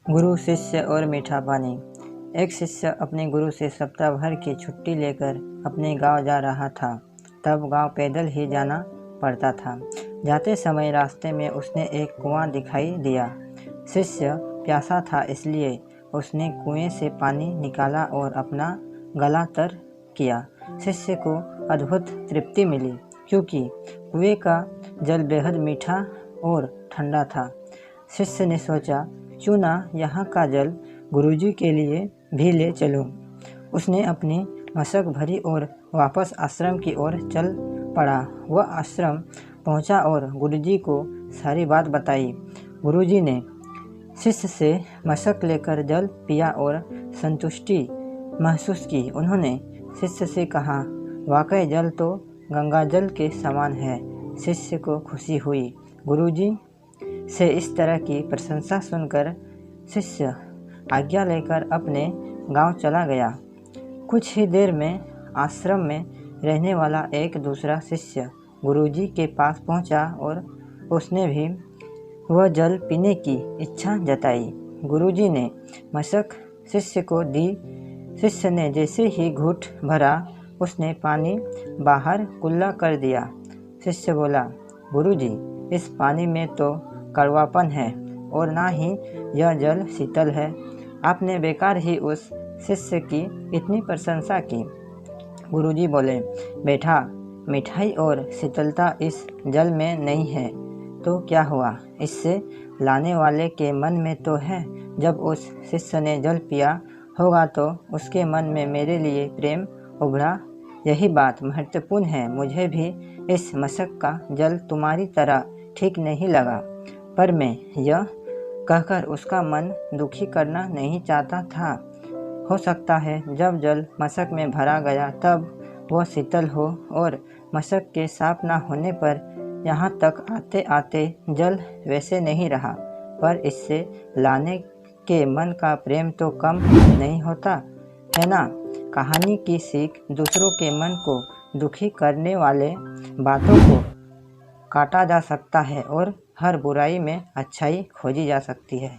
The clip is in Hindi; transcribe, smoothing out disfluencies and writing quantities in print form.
गुरु, शिष्य और मीठा पानी। एक शिष्य अपने गुरु से सप्ताह भर की छुट्टी लेकर अपने गांव जा रहा था। तब गांव पैदल ही जाना पड़ता था। जाते समय रास्ते में उसने एक कुआं दिखाई दिया। शिष्य प्यासा था, इसलिए उसने कुएं से पानी निकाला और अपना गला तर किया। शिष्य को अद्भुत तृप्ति मिली, क्योंकि कुएं का जल बेहद मीठा और ठंडा था। शिष्य ने सोचा, क्यों ना यहाँ का जल गुरुजी के लिए भी ले चलूं। उसने अपनी मशक भरी और वापस आश्रम की ओर चल पड़ा। वह आश्रम पहुँचा और गुरुजी को सारी बात बताई। गुरुजी ने शिष्य से मशक लेकर जल पिया और संतुष्टि महसूस की। उन्होंने शिष्य से कहा, वाकई जल तो गंगा जल के समान है। शिष्य को खुशी हुई। गुरुजी से इस तरह की प्रशंसा सुनकर शिष्य आज्ञा लेकर अपने गांव चला गया। कुछ ही देर में आश्रम में रहने वाला एक दूसरा शिष्य गुरुजी के पास पहुंचा और उसने भी वह जल पीने की इच्छा जताई। गुरुजी ने मशक शिष्य को दी। शिष्य ने जैसे ही घूंट भरा, उसने पानी बाहर कुल्ला कर दिया। शिष्य बोला, गुरुजी, इस पानी में तो कड़वापन है और ना ही यह जल शीतल है। आपने बेकार ही उस शिष्य की इतनी प्रशंसा की। गुरुजी बोले, बेटा, मिठाई और शीतलता इस जल में नहीं है तो क्या हुआ, इससे लाने वाले के मन में तो है। जब उस शिष्य ने जल पिया होगा तो उसके मन में मेरे लिए प्रेम उभरा। यही बात महत्वपूर्ण है। मुझे भी इस मशक का जल तुम्हारी तरह ठीक नहीं लगा, पर मैं यह कहकर उसका मन दुखी करना नहीं चाहता था। हो सकता है जब जल मशक में भरा गया तब वह शीतल हो और मशक के साफ न होने पर यहाँ तक आते आते जल वैसे नहीं रहा, पर इससे लाने के मन का प्रेम तो कम नहीं होता है ना। कहानी की सीख, दूसरों के मन को दुखी करने वाले बातों को काटा जा सकता है और हर बुराई में अच्छाई खोजी जा सकती है।